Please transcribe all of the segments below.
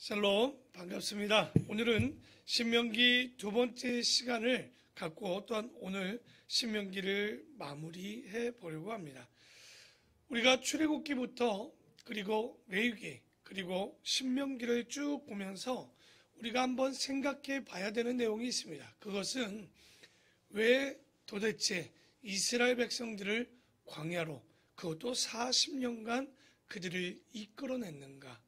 샬롬, 반갑습니다. 오늘은 신명기 두 번째 시간을 갖고 또한 오늘 신명기를 마무리해 보려고 합니다. 우리가 출애굽기부터 그리고 레위기 그리고 신명기를 쭉 보면서 우리가 한번 생각해 봐야 되는 내용이 있습니다. 그것은 왜 도대체 이스라엘 백성들을 광야로, 그것도 40년간 그들을 이끌어냈는가?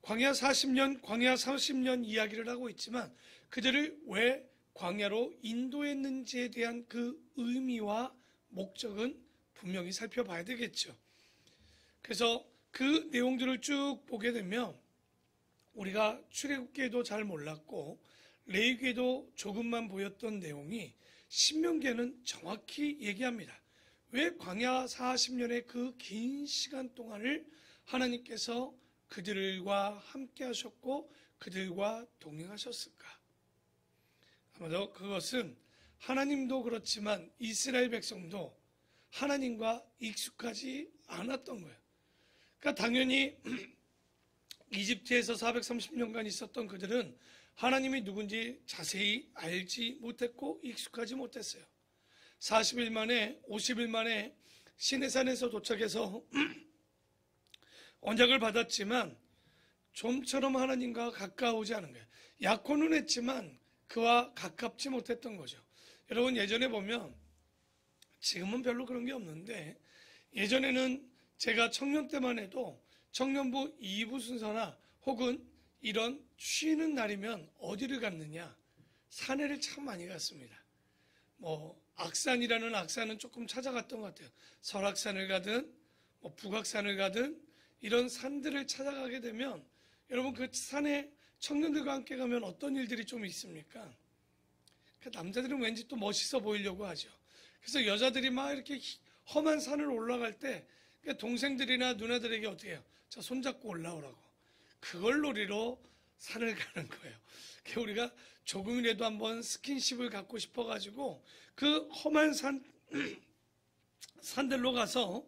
광야 40년, 광야 30년 이야기를 하고 있지만 그들을 왜 광야로 인도했는지에 대한 그 의미와 목적은 분명히 살펴봐야 되겠죠. 그래서 그 내용들을 쭉 보게 되면 우리가 출애굽기에도 잘 몰랐고 레위기에도 조금만 보였던 내용이 신명기에는 정확히 얘기합니다. 왜 광야 40년의 그 긴 시간 동안을 하나님께서 그들과 함께 하셨고 그들과 동행하셨을까? 아마도 그것은 하나님도 그렇지만 이스라엘 백성도 하나님과 익숙하지 않았던 거예요. 그러니까 당연히 이집트에서 430년간 있었던 그들은 하나님이 누군지 자세히 알지 못했고 익숙하지 못했어요. 40일 만에 50일 만에 시내산에서 도착해서 언약을 받았지만 좀처럼 하나님과 가까우지 않은 거예요. 약혼은 했지만 그와 가깝지 못했던 거죠. 여러분 예전에 보면, 지금은 별로 그런 게 없는데 예전에는 제가 청년 때만 해도 청년부 2부 순서나 혹은 이런 쉬는 날이면 어디를 갔느냐, 산에를 참 많이 갔습니다. 악산이라는 악산은 조금 찾아갔던 것 같아요. 설악산을 가든 북악산을 가든 이런 산들을 찾아가게 되면 여러분 그 산에 청년들과 함께 가면 어떤 일들이 좀 있습니까? 남자들은 왠지 또 멋있어 보이려고 하죠. 그래서 여자들이 막 이렇게 험한 산을 올라갈 때 동생들이나 누나들에게 어떻게 해요? 자, 손잡고 올라오라고. 그걸 노리러 산을 가는 거예요. 우리가 조금이라도 한번 스킨십을 갖고 싶어가지고 그 험한 산들로 가서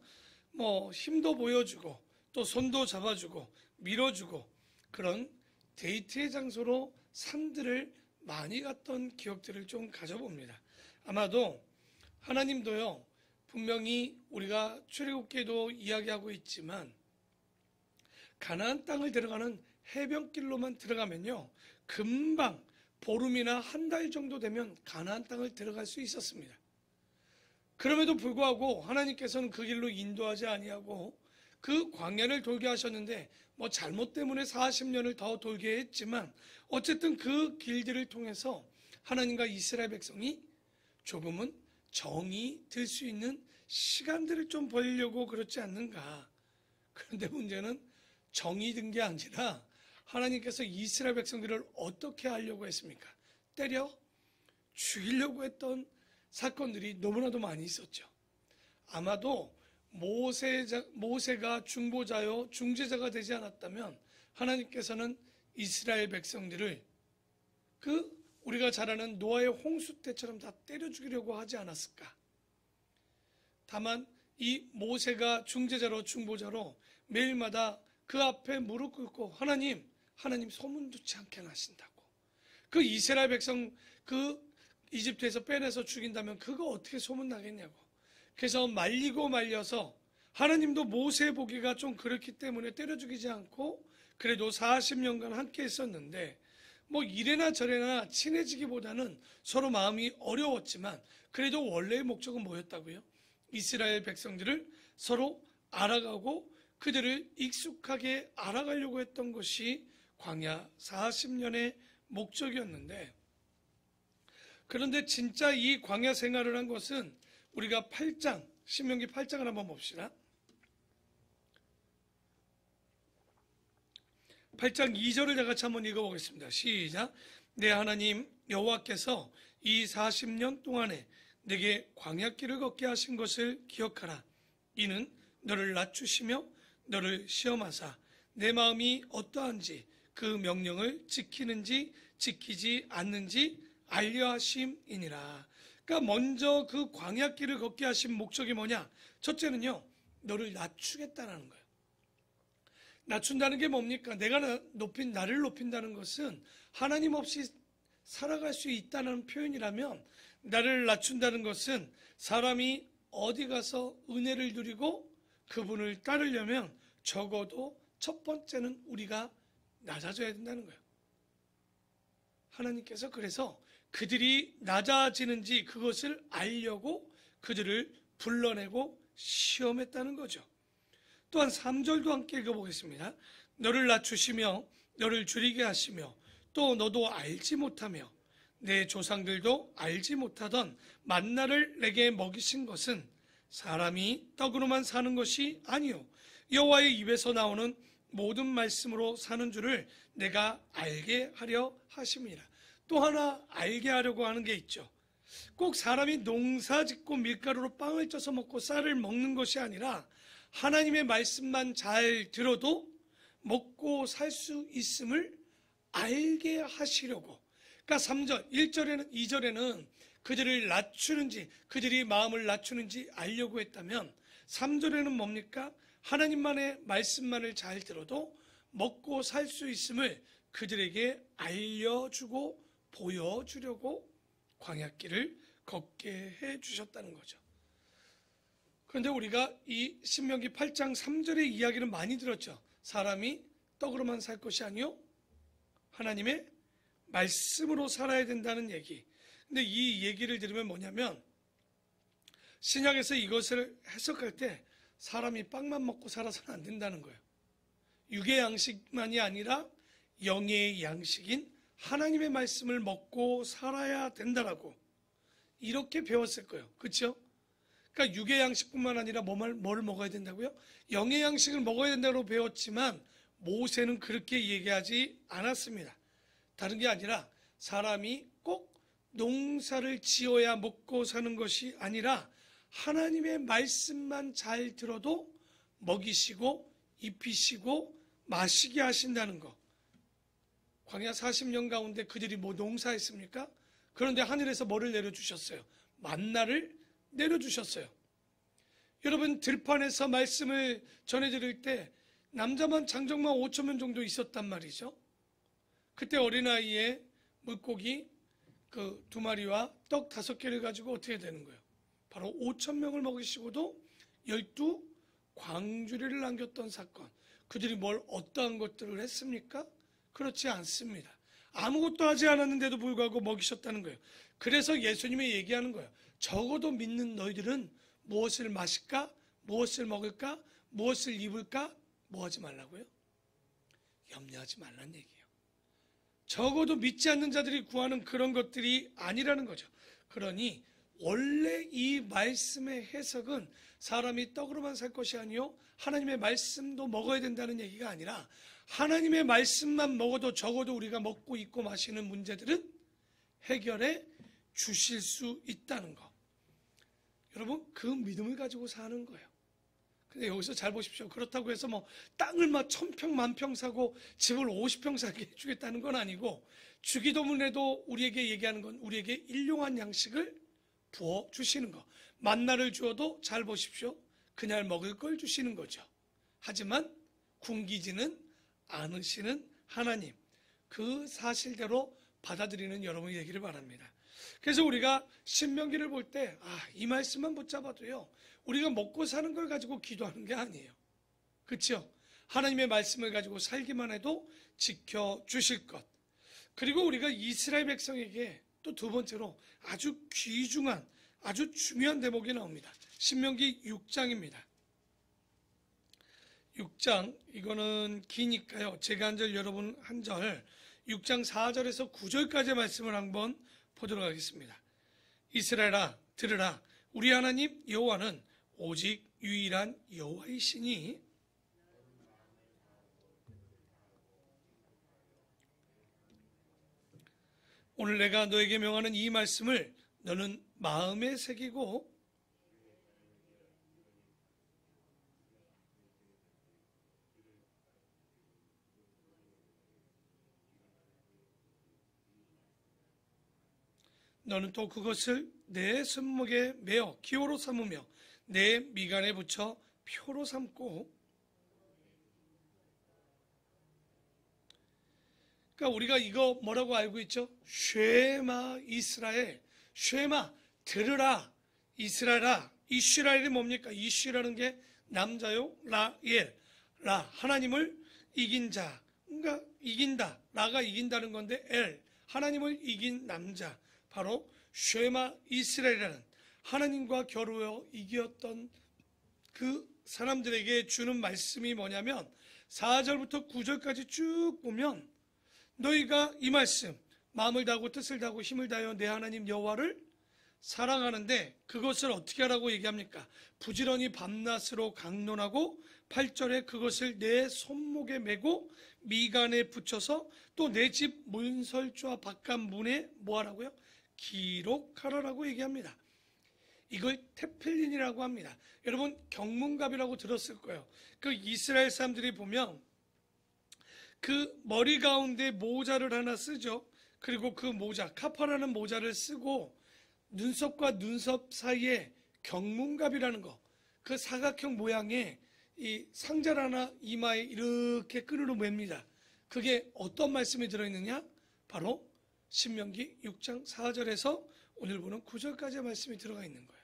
힘도 보여주고 또 손도 잡아주고 밀어주고 그런 데이트의 장소로 산들을 많이 갔던 기억들을 좀 가져봅니다. 아마도 하나님도요, 분명히 우리가 출애굽기에도 이야기하고 있지만 가나안 땅을 들어가는 해변길로만 들어가면요 금방 보름이나 한 달 정도 되면 가나안 땅을 들어갈 수 있었습니다. 그럼에도 불구하고 하나님께서는 그 길로 인도하지 아니하고 그 광야를 돌게 하셨는데 잘못 때문에 40년을 더 돌게 했지만 어쨌든 그 길들을 통해서 하나님과 이스라엘 백성이 조금은 정이 들 수 있는 시간들을 좀 벌려고 그렇지 않는가. 그런데 문제는 정이 든 게 아니라 하나님께서 이스라엘 백성들을 어떻게 하려고 했습니까? 때려 죽이려고 했던 사건들이 너무나도 많이 있었죠. 아마도 모세가 중보자요 중재자가 되지 않았다면 하나님께서는 이스라엘 백성들을 우리가 잘 아는 노아의 홍수 때처럼 다 때려 죽이려고 하지 않았을까? 다만 이 모세가 중재자로 중보자로 매일마다 그 앞에 무릎 꿇고 하나님 소문두치 않게 하신다고. 그 이스라엘 백성 이집트에서 빼내서 죽인다면 그거 어떻게 소문나겠냐고. 그래서 말리고 말려서 하나님도 모세 보기가 좀 그렇기 때문에 때려 죽이지 않고 그래도 40년간 함께 했었는데 이래나 저래나 친해지기보다는 서로 마음이 어려웠지만 그래도 원래의 목적은 뭐였다고요? 이스라엘 백성들을 서로 알아가고 그들을 익숙하게 알아가려고 했던 것이 광야 40년의 목적이었는데, 그런데 진짜 이 광야 생활을 한 것은 우리가 신명기 8장을 한번 봅시다. 8장 2절을 다 같이 한번 읽어보겠습니다. 시작. 내 하나님 여호와께서 이 40년 동안에 내게 광야길을 걷게 하신 것을 기억하라. 이는 너를 낮추시며 너를 시험하사 내 마음이 어떠한지 그 명령을 지키는지 지키지 않는지 알려 하심이니라. 그러니까 먼저 그 광야길을 걷게 하신 목적이 뭐냐? 첫째는요, 너를 낮추겠다는 거예요. 낮춘다는 게 뭡니까? 내가 나를 높인다는 것은 하나님 없이 살아갈 수 있다는 표현이라면, 나를 낮춘다는 것은 사람이 어디 가서 은혜를 누리고 그분을 따르려면 적어도 첫 번째는 우리가 낮아져야 된다는 거예요. 하나님께서 그래서 그들이 낮아지는지 그것을 알려고 그들을 불러내고 시험했다는 거죠. 또한 3절도 함께 읽어보겠습니다. 너를 낮추시며 너를 줄이게 하시며 또 너도 알지 못하며 내 조상들도 알지 못하던 만나를 내게 먹이신 것은 사람이 떡으로만 사는 것이 아니요 여호와의 입에서 나오는 모든 말씀으로 사는 줄을 내가 알게 하려 하심이라. 또 하나 알게 하려고 하는 게 있죠. 꼭 사람이 농사 짓고 밀가루로 빵을 쪄서 먹고 쌀을 먹는 것이 아니라 하나님의 말씀만 잘 들어도 먹고 살 수 있음을 알게 하시려고. 그러니까 3절, 1절에는 2절에는 그들을 낮추는지 그들이 마음을 낮추는지 알려고 했다면 3절에는 뭡니까? 하나님만의 말씀만을 잘 들어도 먹고 살 수 있음을 그들에게 알려주고 보여주려고 광야길을 걷게 해주셨다는 거죠. 그런데 우리가 이 신명기 8장 3절의 이야기를 많이 들었죠. 사람이 떡으로만 살 것이 아니요 하나님의 말씀으로 살아야 된다는 얘기. 근데 이 얘기를 들으면 뭐냐면, 신약에서 이것을 해석할 때 사람이 빵만 먹고 살아서는 안 된다는 거예요. 육의 양식만이 아니라 영의 양식인 하나님의 말씀을 먹고 살아야 된다라고 이렇게 배웠을 거예요. 그렇죠? 그러니까 육의 양식뿐만 아니라 뭘 먹어야 된다고요? 영의 양식을 먹어야 된다고 배웠지만 모세는 그렇게 얘기하지 않았습니다. 다른 게 아니라 사람이 꼭 농사를 지어야 먹고 사는 것이 아니라 하나님의 말씀만 잘 들어도 먹이시고 입히시고 마시게 하신다는 것. 광야 40년 가운데 그들이 뭐 농사했습니까? 그런데 하늘에서 뭐를 내려주셨어요? 만나를 내려주셨어요. 여러분, 들판에서 말씀을 전해드릴 때 남자만 장정만 5,000명 정도 있었단 말이죠. 그때 어린아이의 물고기 그 2마리와 떡 5개를 가지고 어떻게 되는 거예요? 바로 5,000명을 먹이시고도 12광주리를 남겼던 사건. 그들이 어떠한 것들을 했습니까? 그렇지 않습니다. 아무것도 하지 않았는데도 불구하고 먹이셨다는 거예요. 그래서 예수님이 얘기하는 거예요. 적어도 믿는 너희들은 무엇을 마실까? 무엇을 먹을까? 무엇을 입을까? 뭐 하지 말라고요? 염려하지 말란 얘기예요. 적어도 믿지 않는 자들이 구하는 그런 것들이 아니라는 거죠. 그러니 원래 이 말씀의 해석은 사람이 떡으로만 살 것이 아니요 하나님의 말씀도 먹어야 된다는 얘기가 아니라, 하나님의 말씀만 먹어도 적어도 우리가 먹고 입고 마시는 문제들은 해결해 주실 수 있다는 거. 여러분, 그 믿음을 가지고 사는 거예요. 근데 여기서 잘 보십시오. 그렇다고 해서 땅을 1,000평, 10,000평 사고 집을 50평 사게 해주겠다는 건 아니고, 주기도문에도 우리에게 얘기하는 건 우리에게 일용할 양식을 부어 주시는 거. 만나를 주어도 잘 보십시오. 그날 먹을 걸 주시는 거죠. 하지만 굶기지는 않으시는 하나님, 그 사실대로 받아들이는 여러분이 되기를 바랍니다. 그래서 우리가 신명기를 볼 때 이 말씀만 붙잡아도요 우리가 먹고 사는 걸 가지고 기도하는 게 아니에요. 그렇죠? 하나님의 말씀을 가지고 살기만 해도 지켜주실 것. 그리고 우리가 이스라엘 백성에게 또 두 번째로 아주 귀중한, 아주 중요한 대목이 나옵니다. 신명기 6장입니다. 6장, 이거는 기니까요. 제가 한 절, 여러분 한 절, 6장 4절에서 9절까지의 말씀을 한번 보도록 하겠습니다. 이스라엘아, 들으라. 우리 하나님 여호와는 오직 유일한 여호와이시니 오늘 내가 너에게 명하는 이 말씀을 너는 마음에 새기고 너는 또 그것을 내 손목에 매어 기호로 삼으며 내 미간에 붙여 표로 삼고 그러니까 우리가 이거 뭐라고 알고 있죠? 쉐마 이스라엘, 쉐마 들으라 이스라엘아. 이스라엘이 뭡니까? 이스라엘은 게 남자요, 라엘, 라 하나님을 이긴 자, 그러니까 이긴다, 라가 이긴다는 건데 엘 하나님을 이긴 남자, 바로 쉐마 이스라엘이라는 하나님과 겨루어 이겼던 그 사람들에게 주는 말씀이 뭐냐면 4절부터 9절까지 쭉 보면 너희가 이 말씀 마음을 다하고 뜻을 다하고 힘을 다하여 내 하나님 여호와를 사랑하는데 그것을 어떻게 하라고 얘기합니까? 부지런히 밤낮으로 강론하고 8절에 그것을 내 손목에 메고 미간에 붙여서 또 내 집 문설주와 바깥 문에 뭐하라고요? 기록하라라고 얘기합니다. 이걸 테필린이라고 합니다. 여러분 경문갑이라고 들었을 거예요. 그 이스라엘 사람들이 보면 그 머리 가운데 모자를 하나 쓰죠. 그리고 그 모자, 카파라는 모자를 쓰고 눈썹과 눈썹 사이에 경문갑이라는 거, 그 사각형 모양의 이 상자를 하나 이마에 이렇게 끈으로 맵니다. 그게 어떤 말씀이 들어있느냐? 바로 신명기 6장 4절에서 오늘 보는 9절까지의 말씀이 들어가 있는 거예요.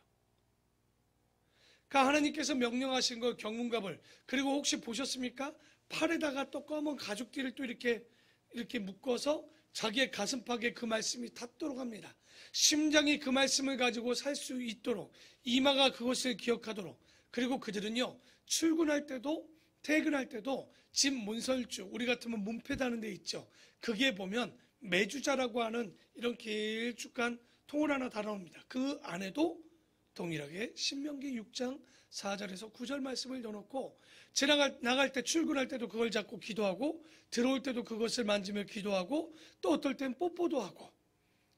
그러니까 하나님께서 명령하신 거 경문갑을, 그리고 혹시 보셨습니까? 팔에다가 또 검은 가죽띠를 또 이렇게 묶어서 자기의 가슴팍에 그 말씀이 닿도록 합니다. 심장이 그 말씀을 가지고 살 수 있도록, 이마가 그것을 기억하도록. 그리고 그들은요 출근할 때도 퇴근할 때도 집 문설주, 우리 같으면 문패 다는 데 있죠. 그게 보면 매주자라고 하는 이런 길쭉한 통을 하나 달아놓습니다. 그 안에도 동일하게 신명기 6장 4절에서 9절 말씀을 넣어놓고 나갈 때 출근할 때도 그걸 잡고 기도하고 들어올 때도 그것을 만지며 기도하고 또 어떨 땐 뽀뽀도 하고,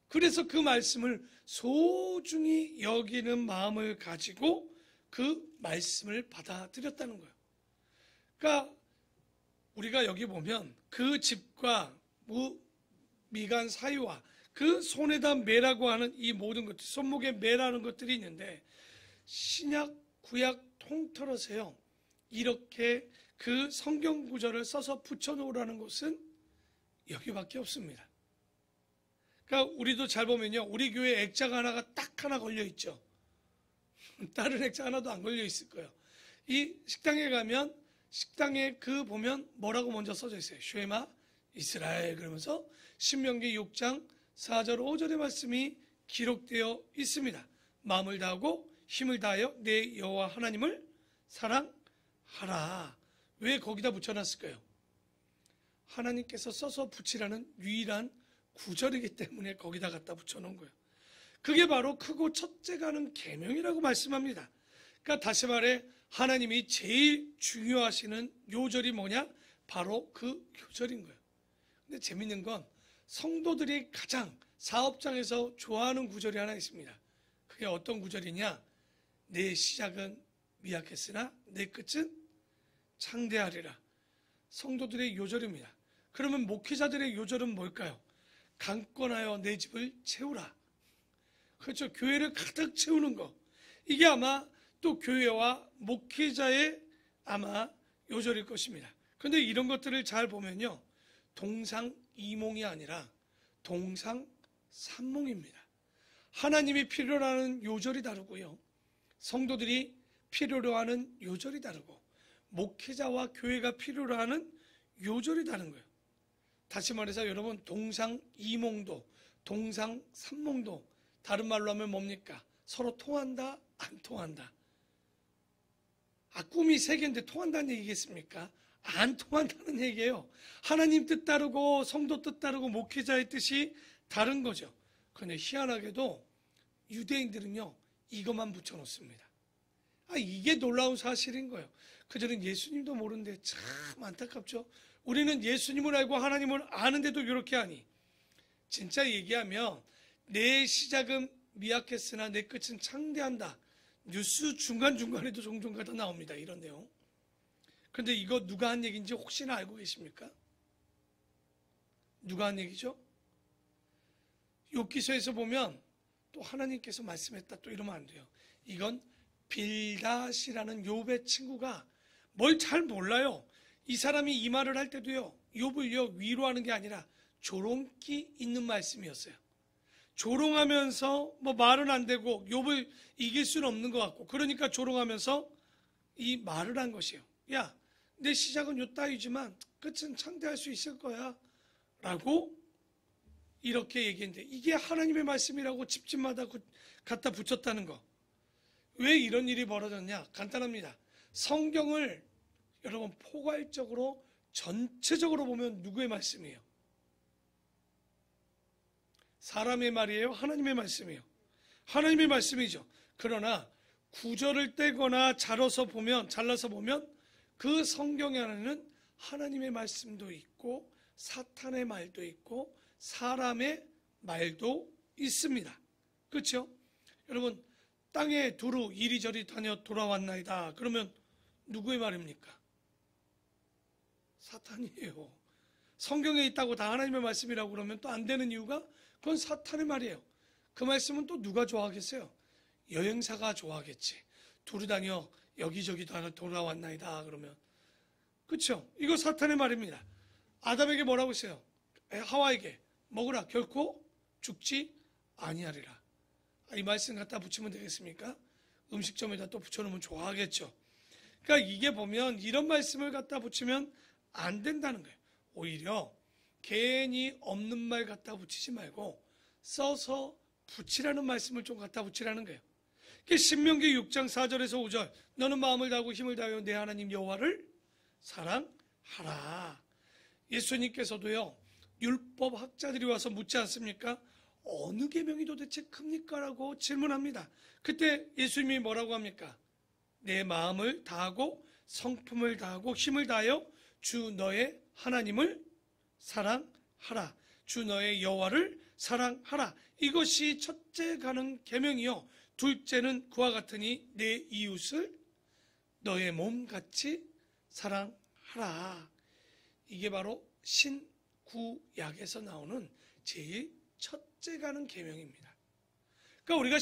그래서 그 말씀을 소중히 여기는 마음을 가지고 그 말씀을 받아들였다는 거예요. 그러니까 우리가 여기 보면 그 집과 미간 사이와 그 손에다 매라고 하는 이 모든 것들, 손목에 매라는 것들이 있는데 신약 구약 통틀어서요 이렇게 그 성경 구절을 써서 붙여놓으라는 곳은 여기밖에 없습니다. 그러니까 우리도 잘 보면요 우리 교회 액자가 하나가 딱 하나 걸려 있죠. 다른 액자 하나도 안 걸려 있을 거예요. 이 식당에 가면 식당에 그 보면 뭐라고 먼저 써져 있어요? 쉐마 이스라엘, 그러면서 신명기 6장 4절 5절의 말씀이 기록되어 있습니다. 마음을 다하고 힘을 다하여 내 여호와 하나님을 사랑하라. 왜 거기다 붙여놨을까요? 하나님께서 써서 붙이라는 유일한 구절이기 때문에 거기다 갖다 붙여놓은 거예요. 그게 바로 크고 첫째가 하는 계명이라고 말씀합니다. 그러니까 다시 말해 하나님이 제일 중요하시는 요절이 뭐냐? 바로 그 요절인 거예요. 근데 재밌는 건 성도들이 가장 사업장에서 좋아하는 구절이 하나 있습니다. 그게 어떤 구절이냐? 내 시작은 미약했으나 내 끝은 창대하리라. 성도들의 요절입니다. 그러면 목회자들의 요절은 뭘까요? 강권하여 내 집을 채우라. 그렇죠. 교회를 가득 채우는 거. 이게 아마 또 교회와 목회자의 아마 요절일 것입니다. 그런데 이런 것들을 잘 보면요 동상이몽이 아니라 동상삼몽입니다. 하나님이 필요로 하는 요절이 다르고요 성도들이 필요로 하는 요절이 다르고 목회자와 교회가 필요로 하는 요절이 다른 거예요. 다시 말해서 여러분 동상이몽도 동상삼몽도 다른 말로 하면 뭡니까? 서로 통한다 안 통한다. 꿈이 세 개인데 통한다는 얘기겠습니까? 안 통한다는 얘기예요. 하나님 뜻 다르고 성도 뜻 다르고 목회자의 뜻이 다른 거죠. 그런데 희한하게도 유대인들은요 이것만 붙여놓습니다. 이게 놀라운 사실인 거예요. 그들은 예수님도 모르는데 참 안타깝죠. 우리는 예수님을 알고 하나님을 아는데도 이렇게 하니. 진짜 얘기하면 내 시작은 미약했으나 내 끝은 창대한다. 뉴스 중간중간에도 종종 가다 나옵니다. 이런 내용. 그런데 이거 누가 한 얘기인지 혹시나 알고 계십니까? 누가 한 얘기죠? 욥기서에서 보면 또 하나님께서 말씀했다 또 이러면 안 돼요. 이건 빌닷이라는 욥의 친구가 뭘 잘 몰라요. 이 사람이 이 말을 할 때도요, 욥을요 위로하는 게 아니라 조롱기 있는 말씀이었어요. 조롱하면서 뭐 말은 안 되고 욥을 이길 수는 없는 것 같고, 그러니까 조롱하면서 이 말을 한 것이에요. 야, 내 시작은 요 따위지만 끝은 창대할 수 있을 거야 라고 이렇게 얘기했는데, 이게 하나님의 말씀이라고 집집마다 갖다 붙였다는 거. 왜 이런 일이 벌어졌냐? 간단합니다. 성경을 여러분 포괄적으로 전체적으로 보면 누구의 말씀이에요? 사람의 말이에요? 하나님의 말씀이에요? 하나님의 말씀이죠. 그러나 구절을 떼거나 잘라서 보면 그 성경 안에는 하나님의 말씀도 있고 사탄의 말도 있고 사람의 말도 있습니다. 그렇죠? 여러분, 땅에 두루 이리저리 다녀 돌아왔나이다. 그러면 누구의 말입니까? 사탄이에요. 성경에 있다고 다 하나님의 말씀이라고 그러면 또 안 되는 이유가 그건 사탄의 말이에요. 그 말씀은 또 누가 좋아하겠어요? 여행사가 좋아하겠지. 두루 다녀 여기저기 돌아왔나이다 그러면. 그렇죠? 이거 사탄의 말입니다. 아담에게 뭐라고 했어요? 하와에게 먹으라 결코 죽지 아니하리라. 이 말씀 갖다 붙이면 되겠습니까? 음식점에다 또 붙여놓으면 좋아하겠죠. 그러니까 이게 보면 이런 말씀을 갖다 붙이면 안 된다는 거예요. 오히려 괜히 없는 말 갖다 붙이지 말고 써서 붙이라는 말씀을 좀 갖다 붙이라는 거예요. 신명기 6장 4절에서 5절, 너는 마음을 다하고 힘을 다하여 내 하나님 여호와를 사랑하라. 예수님께서도요, 율법 학자들이 와서 묻지 않습니까? 어느 계명이 도대체 큽니까? 라고 질문합니다. 그때 예수님이 뭐라고 합니까? 내 마음을 다하고 성품을 다하고 힘을 다하여 주 너의 하나님을 사랑하라. 주 너의 여호와를 사랑하라. 이것이 첫째 가는 계명이요, 둘째는 그와 같으니 내 이웃을 너의 몸같이 사랑하라. 이게 바로 신구약에서 나오는 제일 첫째 가는 계명입니다. 그러니까 우리가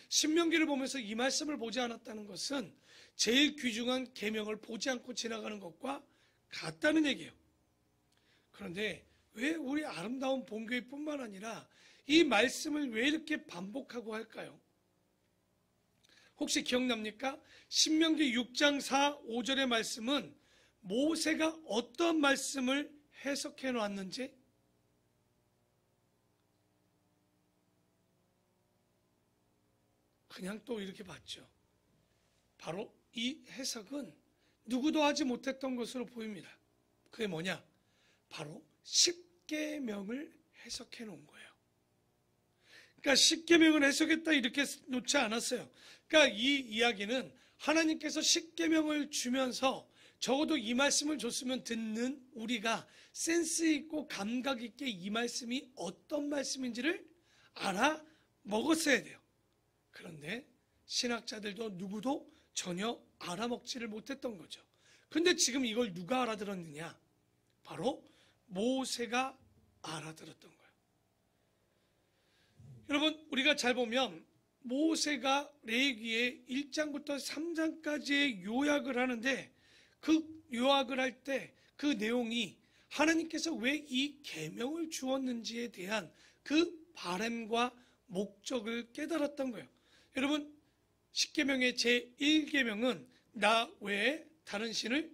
신명기를 보면서 이 말씀을 보지 않았다는 것은 제일 귀중한 계명을 보지 않고 지나가는 것과 같다는 얘기예요. 그런데 왜 우리 아름다운 본교회뿐만 아니라 이 말씀을 왜 이렇게 반복하고 할까요? 혹시 기억납니까? 신명기 6장 4, 5절의 말씀은 모세가 어떤 말씀을 해석해 놨는지 그냥 또 이렇게 봤죠. 바로 이 해석은 누구도 하지 못했던 것으로 보입니다. 그게 뭐냐? 바로 십계명을 해석해 놓은 거예요. 그러니까 십계명을 해석했다 이렇게 놓지 않았어요. 그러니까 이 이야기는 하나님께서 십계명을 주면서 적어도 이 말씀을 줬으면 듣는 우리가 센스 있고 감각 있게 이 말씀이 어떤 말씀인지를 알아 먹었어야 돼요. 그런데 신학자들도 누구도 전혀 알아먹지를 못했던 거죠. 근데 지금 이걸 누가 알아들었느냐? 바로 모세가 알아들었던 거예요. 여러분, 우리가 잘 보면 모세가 레위기의 1장부터 3장까지의 요약을 하는데, 그 요약을 할 때 그 내용이 하나님께서 왜 이 계명을 주었는지에 대한 그 바람과 목적을 깨달았던 거예요. 여러분, 십계명의 제1계명은 나 외에 다른 신을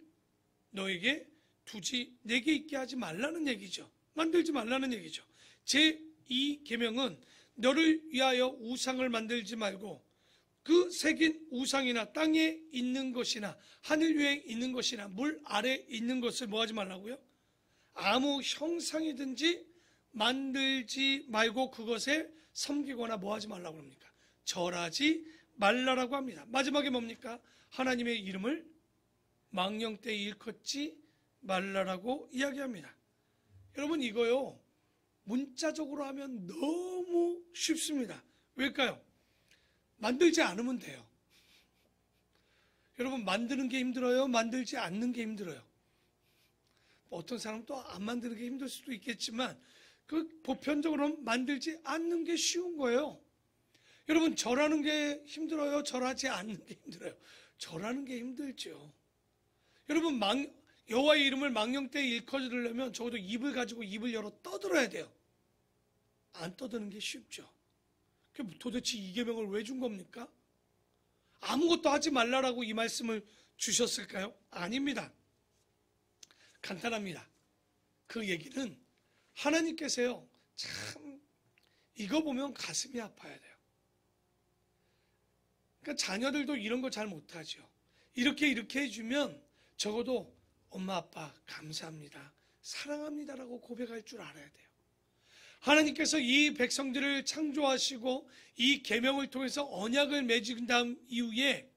너에게 두지 내게 있게 하지 말라는 얘기죠. 만들지 말라는 얘기죠. 제2계명은 너를 위하여 우상을 만들지 말고 그 새긴 우상이나 땅에 있는 것이나 하늘 위에 있는 것이나 물 아래 있는 것을 뭐 하지 말라고요? 아무 형상이든지 만들지 말고 그것에 섬기거나 뭐 하지 말라고 합니까? 절하지 말라라고 합니다. 마지막에 뭡니까? 하나님의 이름을 망령되이 일컫지 말라라고 이야기합니다. 여러분, 이거요 문자적으로 하면 너무 쉽습니다. 왜일까요? 만들지 않으면 돼요. 여러분, 만드는 게 힘들어요? 만들지 않는 게 힘들어요? 어떤 사람은 또 안 만드는 게 힘들 수도 있겠지만 그 보편적으로는 만들지 않는 게 쉬운 거예요. 여러분, 절하는 게 힘들어요? 절하지 않는 게 힘들어요? 절하는 게 힘들죠. 여러분, 여호와의 이름을 망령되이 일컬으려면 적어도 입을 가지고 입을 열어 떠들어야 돼요. 안 떠드는 게 쉽죠. 도대체 이 계명을 왜 준 겁니까? 아무것도 하지 말라라고 이 말씀을 주셨을까요? 아닙니다. 간단합니다. 그 얘기는 하나님께서요, 참 이거 보면 가슴이 아파야 돼요. 그러니까 자녀들도 이런 거 잘 못하죠. 이렇게 해주면 적어도 엄마 아빠 감사합니다, 사랑합니다라고 고백할 줄 알아야 돼요. 하나님께서 이 백성들을 창조하시고 이 계명을 통해서 언약을 맺은 다음 이후에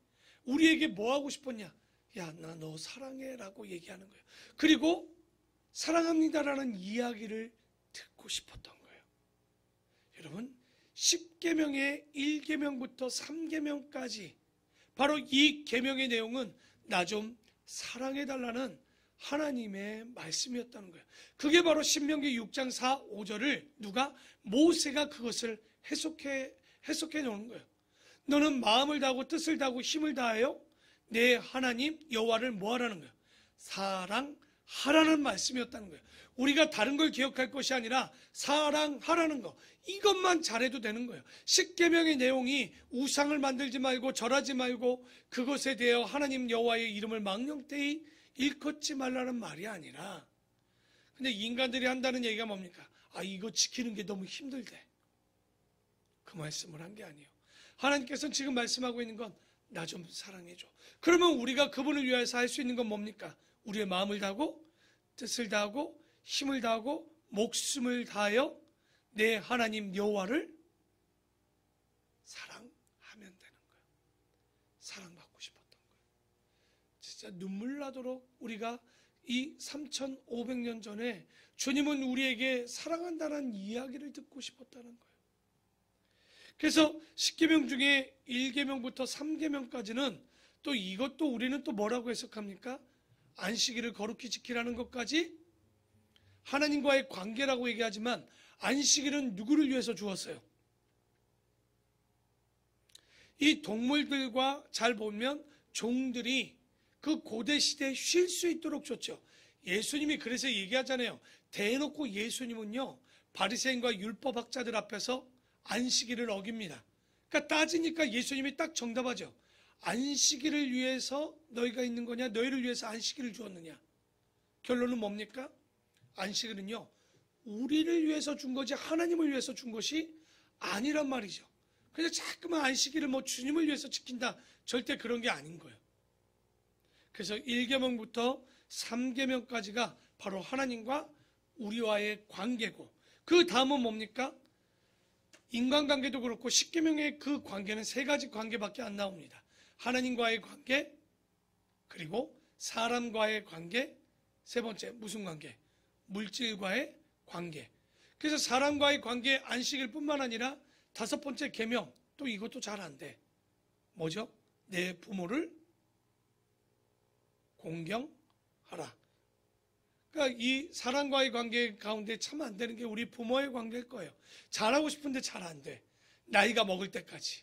우리에게 뭐 하고 싶었냐? 야, 나 너 사랑해라고 얘기하는 거예요. 그리고 사랑합니다라는 이야기를 듣고 싶었던 거예요. 여러분, 10계명의 1계명부터 3계명까지 바로 이 계명의 내용은 나 좀 사랑해달라는 하나님의 말씀이었다는 거예요. 그게 바로 신명기 6장 4, 5절을 누가? 모세가 그것을 해석해 놓은 거예요. 너는 마음을 다하고 뜻을 다하고 힘을 다하여 내 하나님 여호와를 뭐 하라는 거예요? 사랑하라는 말씀이었다는 거예요. 우리가 다른 걸 기억할 것이 아니라 사랑하라는 거, 이것만 잘해도 되는 거예요. 10계명의 내용이 우상을 만들지 말고 절하지 말고 그것에 대하여 하나님 여호와의 이름을 망령되이 일컫지 말라는 말이 아니라, 근데 인간들이 한다는 얘기가 뭡니까? 아, 이거 지키는 게 너무 힘들대. 그 말씀을 한 게 아니에요. 하나님께서는 지금 말씀하고 있는 건 나 좀 사랑해줘. 그러면 우리가 그분을 위해서 할 수 있는 건 뭡니까? 우리의 마음을 다하고 뜻을 다하고 힘을 다하고 목숨을 다하여 내 하나님 여호와를 사랑하면 되는 거예요. 사랑받고 싶었던 거예요. 진짜 눈물 나도록 우리가 이 3500년 전에 주님은 우리에게 사랑한다는 이야기를 듣고 싶었다는 거예요. 그래서 10계명 중에 1계명부터 3계명까지는 또 이것도 우리는 또 뭐라고 해석합니까? 안식일을 거룩히 지키라는 것까지 하나님과의 관계라고 얘기하지만 안식일은 누구를 위해서 주었어요? 이 동물들과 잘 보면 종들이 그 고대 시대에 쉴 수 있도록 줬죠. 예수님이 그래서 얘기하잖아요. 대놓고 예수님은요, 바리새인과 율법학자들 앞에서 안식일을 어깁니다. 그러니까 따지니까 예수님이 딱 정답하죠. 안식일을 위해서 너희가 있는 거냐? 너희를 위해서 안식일을 주었느냐? 결론은 뭡니까? 안식일은요, 우리를 위해서 준 거지 하나님을 위해서 준 것이 아니란 말이죠. 그래서 자꾸만 안식일을 뭐 주님을 위해서 지킨다, 절대 그런 게 아닌 거예요. 그래서 1계명부터 3계명까지가 바로 하나님과 우리와의 관계고, 그 다음은 뭡니까? 인간관계도 그렇고 10계명의 그 관계는 세 가지 관계밖에 안 나옵니다. 하나님과의 관계, 그리고 사람과의 관계, 세 번째 무슨 관계? 물질과의 관계. 그래서 사람과의 관계 안식일 뿐만 아니라 다섯 번째 계명, 또 이것도 잘 안 돼. 뭐죠? 내 부모를 공경하라. 그러니까 이 사람과의 관계 가운데 참 안 되는 게 우리 부모의 관계일 거예요. 잘하고 싶은데 잘 안 돼. 나이가 먹을 때까지.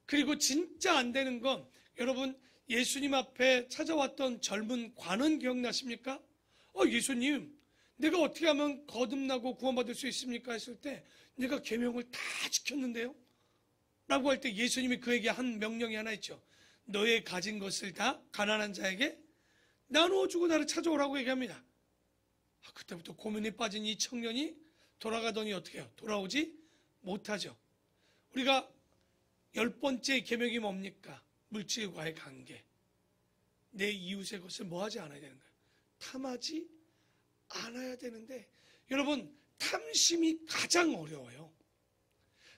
그리고 진짜 안 되는 건, 여러분 예수님 앞에 찾아왔던 젊은 관은 기억나십니까? 예수님, 내가 어떻게 하면 거듭나고 구원받을 수 있습니까? 했을 때 내가 계명을 다 지켰는데요? 라고 할 때 예수님이 그에게 한 명령이 하나 있죠. 너의 가진 것을 다 가난한 자에게 나누어 주고 나를 찾아오라고 얘기합니다. 그때부터 고민에 빠진 이 청년이 돌아가더니 어떻게 해요? 돌아오지 못하죠. 우리가 10번째 계명이 뭡니까? 물질과의 관계. 내 이웃의 것을 뭐 하지 않아야 되는 거예요? 탐하지 않아야 되는데, 여러분 탐심이 가장 어려워요.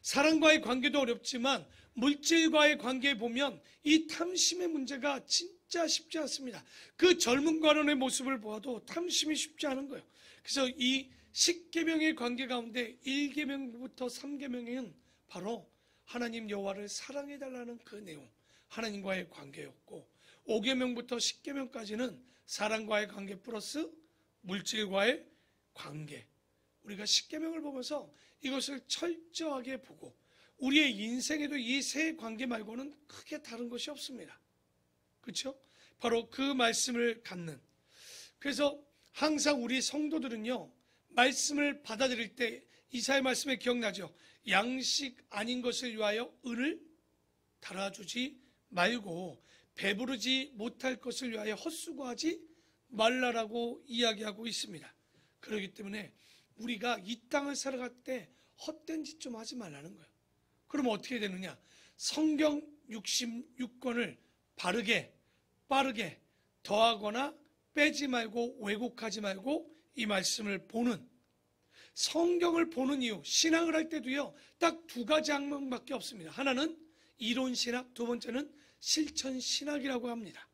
사랑과의 관계도 어렵지만 물질과의 관계에 보면 이 탐심의 문제가 진짜 쉽지 않습니다. 그 젊은 관원의 모습을 보아도 탐심이 쉽지 않은 거예요. 그래서 이 10계명의 관계 가운데 1계명부터 3계명은 바로 하나님 여호와를 사랑해달라는 그 내용, 하나님과의 관계였고, 5계명부터 10계명까지는 사랑과의 관계 플러스 물질과의 관계. 우리가 10계명을 보면서 이것을 철저하게 보고, 우리의 인생에도 이 세 관계 말고는 크게 다른 것이 없습니다. 그렇죠? 바로 그 말씀을 갖는, 그래서 항상 우리 성도들은요, 말씀을 받아들일 때 이사야 말씀에 기억나죠? 양식 아닌 것을 위하여 은을 달아주지 말고 배부르지 못할 것을 위하여 헛수고하지 말라라고 이야기하고 있습니다. 그렇기 때문에 우리가 이 땅을 살아갈 때 헛된 짓 좀 하지 말라는 거예요. 그럼 어떻게 되느냐? 성경 66권을 바르게 빠르게 더하거나 빼지 말고 왜곡하지 말고 이 말씀을 보는, 성경을 보는 이유, 신학을 할 때도요, 딱 두 가지 학문밖에 없습니다. 하나는 이론 신학, 두 번째는 실천 신학이라고 합니다.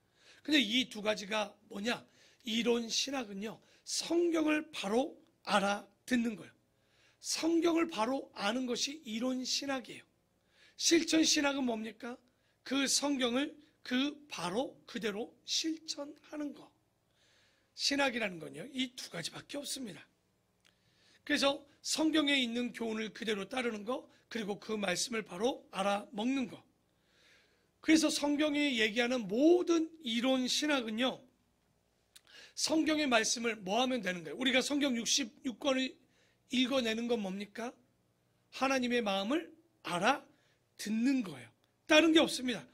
근데 이 두 가지가 뭐냐? 이론 신학은요, 성경을 바로 알아듣는 거예요. 성경을 바로 아는 것이 이론 신학이에요. 실천 신학은 뭡니까? 그 성경을 바로 그대로 실천하는 거. 신학이라는 건요, 이 두 가지밖에 없습니다. 그래서 성경에 있는 교훈을 그대로 따르는 거, 그리고 그 말씀을 바로 알아먹는 거. 그래서 성경이 얘기하는 모든 이론 신학은요, 성경의 말씀을 뭐 하면 되는 거예요? 우리가 성경 66권을 읽어내는 건 뭡니까? 하나님의 마음을 알아듣는 거예요. 다른 게 없습니다.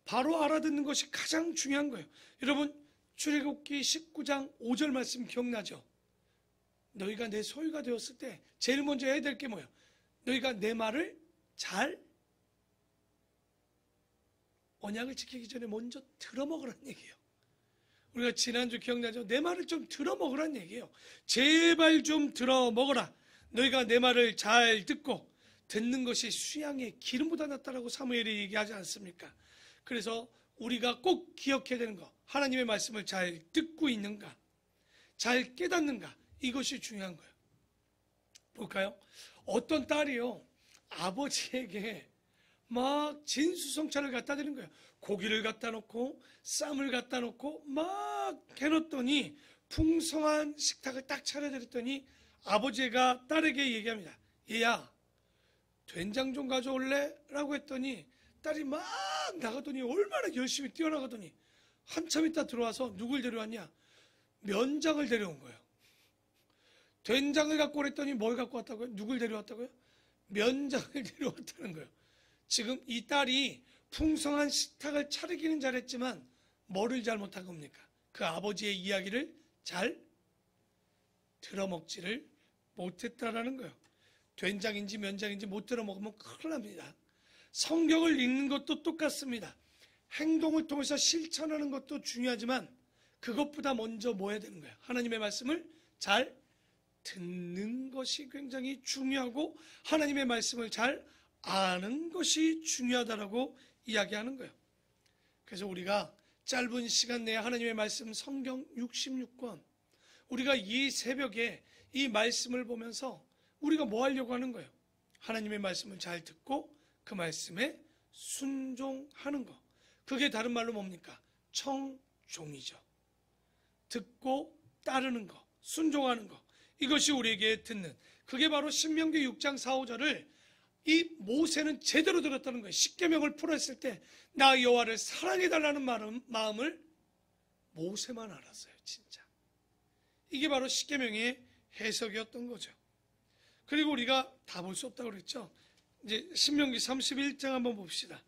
바로 알아듣는 것이 가장 중요한 거예요. 여러분, 출애굽기 19장 5절 말씀 기억나죠? 너희가 내 소유가 되었을 때 제일 먼저 해야 될 게 뭐예요? 너희가 내 말을 잘, 언약을 지키기 전에 먼저 들어먹으라는 얘기예요. 우리가 지난주 기억나죠? 내 말을 좀 들어먹으라는 얘기예요. 제발 좀 들어먹어라. 너희가 내 말을 잘 듣고, 듣는 것이 수양의 기름보다 낫다라고 사무엘이 얘기하지 않습니까? 그래서 우리가 꼭 기억해야 되는 거, 하나님의 말씀을 잘 듣고 있는가, 잘 깨닫는가, 이것이 중요한 거예요. 볼까요? 어떤 딸이요, 아버지에게 막 진수성찬을 갖다 드린 거예요. 고기를 갖다 놓고 쌈을 갖다 놓고 막 해놓더니, 풍성한 식탁을 딱 차려드렸더니 아버지가 딸에게 얘기합니다. 얘야, 된장 좀 가져올래? 라고 했더니 딸이 막 나가더니, 얼마나 열심히 뛰어나가더니 한참 있다 들어와서 누굴 데려왔냐? 면장을 데려온 거예요. 된장을 갖고 오랬더니 뭘 갖고 왔다고요? 누굴 데려왔다고요? 면장을 데려왔다는 거예요. 지금 이 딸이 풍성한 식탁을 차리기는 잘했지만 뭐를 잘못한 겁니까? 그 아버지의 이야기를 잘 들어먹지를 못했다라는 거예요. 된장인지 면장인지 못 들어먹으면 큰일 납니다. 성경을 읽는 것도 똑같습니다. 행동을 통해서 실천하는 것도 중요하지만 그것보다 먼저 뭐 해야 되는 거예요? 하나님의 말씀을 잘 듣는 것이 굉장히 중요하고, 하나님의 말씀을 잘 아는 것이 중요하다라고 이야기하는 거예요. 그래서 우리가 짧은 시간 내에 하나님의 말씀 성경 66권, 우리가 이 새벽에 이 말씀을 보면서 우리가 뭐 하려고 하는 거예요? 하나님의 말씀을 잘 듣고 그 말씀에 순종하는 거. 그게 다른 말로 뭡니까? 청종이죠. 듣고 따르는 거, 순종하는 거. 이것이 우리에게 듣는, 그게 바로 신명기 6장 4, 5절을 이 모세는 제대로 들었다는 거예요. 십계명을 풀었을 때 나 여호와를 사랑해달라는 마음을 모세만 알았어요. 진짜 이게 바로 십계명의 해석이었던 거죠. 그리고 우리가 다 볼 수 없다고 그랬죠. 이제 신명기 31장 한번 봅시다.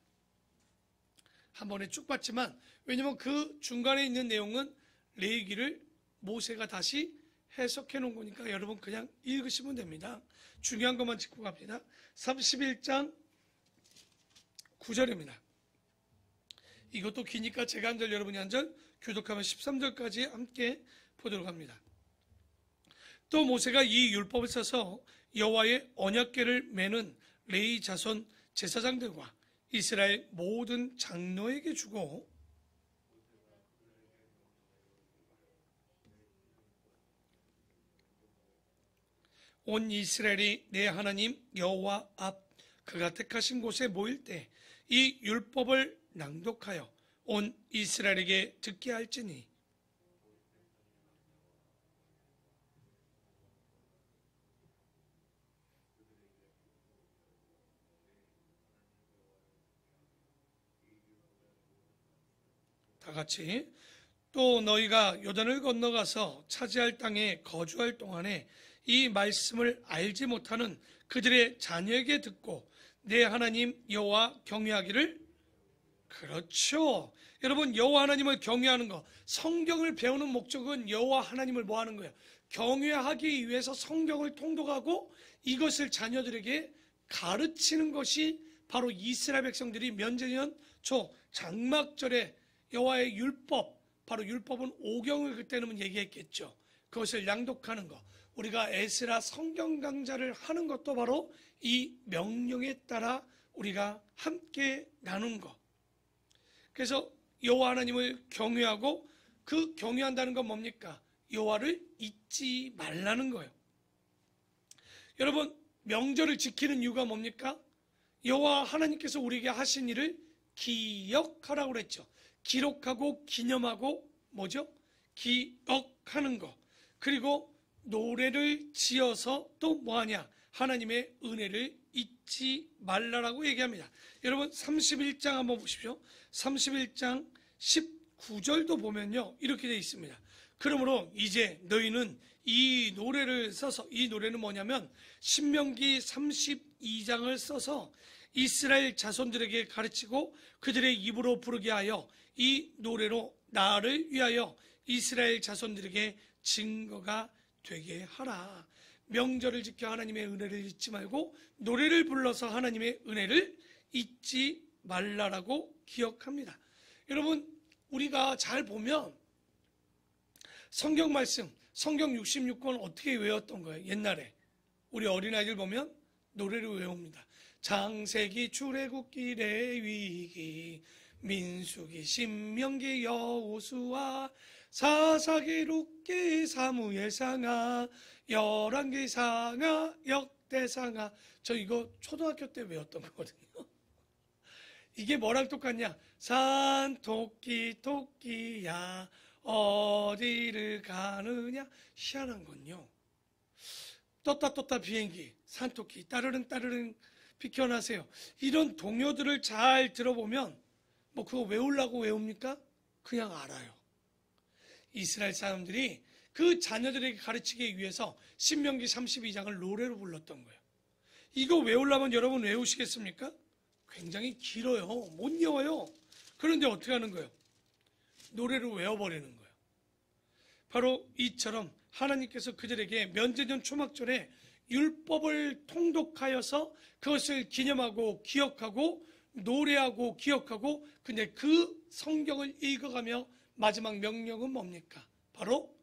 한 번에 쭉 봤지만, 왜냐면 그 중간에 있는 내용은 레위기를 모세가 다시 해석해 놓은 거니까 여러분 그냥 읽으시면 됩니다. 중요한 것만 짚고 갑니다. 31장 9절입니다. 이것도 기니까 제가 한 절 여러분이 한 절, 교독하면 13절까지 함께 보도록 합니다. 또 모세가 이 율법을 써서 여호와의 언약궤를 매는 레위 자손 제사장들과 이스라엘 모든 장로에게 주고, 온 이스라엘이 내 하나님 여호와 앞 그가 택하신 곳에 모일 때 이 율법을 낭독하여 온 이스라엘에게 듣게 할지니, 다 같이, 또 너희가 요단을 건너가서 차지할 땅에 거주할 동안에 이 말씀을 알지 못하는 그들의 자녀에게 듣고 내 하나님 여호와 경외하기를. 그렇죠. 여러분, 여호와 하나님을 경외하는 것, 성경을 배우는 목적은 여호와 하나님을 뭐 하는 거예요? 경외하기 위해서 성경을 통독하고 이것을 자녀들에게 가르치는 것이 바로 이스라엘 백성들이 면제년 초 장막절에 여호와의 율법, 바로 율법은 오경을 그때는 얘기했겠죠. 그것을 낭독하는 것, 우리가 에스라 성경 강좌를 하는 것도 바로 이 명령에 따라 우리가 함께 나눈 것. 그래서 여호와 하나님을 경외하고, 그 경외한다는 건 뭡니까? 여호와를 잊지 말라는 거예요. 여러분, 명절을 지키는 이유가 뭡니까? 여호와 하나님께서 우리에게 하신 일을 기억하라고 그랬죠. 기록하고 기념하고 뭐죠? 기억하는 거. 그리고 노래를 지어서 또 뭐하냐? 하나님의 은혜를 잊지 말라라고 얘기합니다. 여러분, 31장 한번 보십시오. 31장 19절도 보면요, 이렇게 되어 있습니다. 그러므로 이제 너희는 이 노래를 써서, 이 노래는 뭐냐면 신명기 32장을 써서 이스라엘 자손들에게 가르치고 그들의 입으로 부르게 하여 이 노래로 나를 위하여 이스라엘 자손들에게 증거가 되게 하라. 명절을 지켜 하나님의 은혜를 잊지 말고 노래를 불러서 하나님의 은혜를 잊지 말라라고 기억합니다. 여러분, 우리가 잘 보면 성경 말씀, 성경 66권 어떻게 외웠던 거예요? 옛날에 우리 어린아이들 보면 노래를 외웁니다. 창세기, 출애굽기, 레위기, 민수기, 신명기, 여호수아, 사사기, 룻기, 사무엘상하, 열왕기상하, 역대상하. 저 이거 초등학교 때 외웠던 거거든요. 이게 뭐랑 똑같냐? 산 토끼 토끼야 어디를 가느냐. 희한한 건요, 떴다 비행기, 산토끼 따르릉 따르릉 비켜나세요, 이런 동요들을 잘 들어보면 뭐 그거 외우려고 외웁니까? 그냥 알아요. 이스라엘 사람들이 그 자녀들에게 가르치기 위해서 신명기 32장을 노래로 불렀던 거예요. 이거 외우려면 여러분 외우시겠습니까? 굉장히 길어요. 못 외워요. 그런데 어떻게 하는 거예요? 노래로 외워버리는 거예요. 바로 이처럼 하나님께서 그들에게 면제년 초막절에 율법을 통독하여서 그것을 기념하고 기억하고 노래하고 기억하고, 근데 그 성경을 읽어가며 마지막 명령은 뭡니까? 바로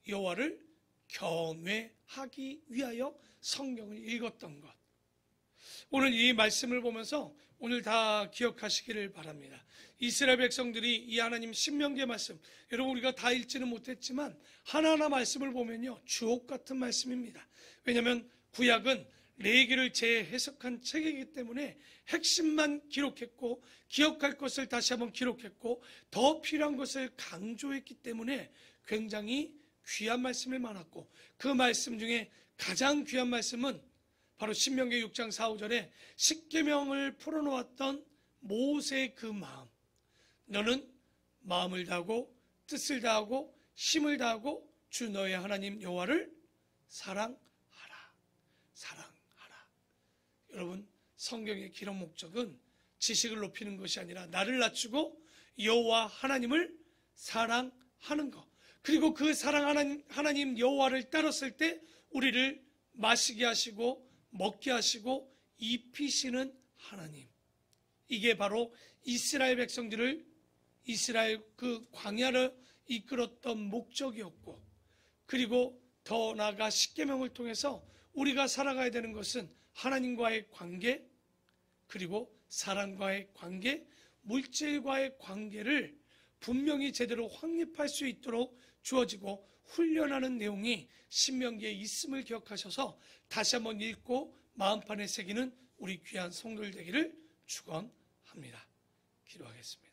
여호와를 경외하기 위하여 성경을 읽었던 것. 오늘 이 말씀을 보면서 오늘 다 기억하시기를 바랍니다. 이스라엘 백성들이 이 하나님 신명기의 말씀, 여러분 우리가 다 읽지는 못했지만 하나하나 말씀을 보면요, 주옥 같은 말씀입니다. 왜냐하면 구약은 레위기를 재해석한 책이기 때문에 핵심만 기록했고 기억할 것을 다시 한번 기록했고 더 필요한 것을 강조했기 때문에 굉장히 귀한 말씀이 많았고, 그 말씀 중에 가장 귀한 말씀은 바로 신명기 6장 4, 5절에 십계명을 풀어놓았던 모세의 그 마음. 너는 마음을 다하고 뜻을 다하고 힘을 다하고 주 너의 하나님 여호와를 사랑하라. 여러분, 성경의 기록 목적은 지식을 높이는 것이 아니라 나를 낮추고 여호와 하나님을 사랑하는 것, 그리고 그 사랑하는 하나님 여호와를 따랐을 때 우리를 마시게 하시고 먹게 하시고 입히시는 하나님. 이게 바로 이스라엘 백성들을 이스라엘 그 광야를 이끌었던 목적이었고, 그리고 더 나아가 십계명을 통해서 우리가 살아가야 되는 것은 하나님과의 관계, 그리고 사람과의 관계, 물질과의 관계를 분명히 제대로 확립할 수 있도록 주어지고 훈련하는 내용이 신명기에 있음을 기억하셔서 다시 한번 읽고 마음판에 새기는 우리 귀한 성도들 되기를 축원합니다. 기도하겠습니다.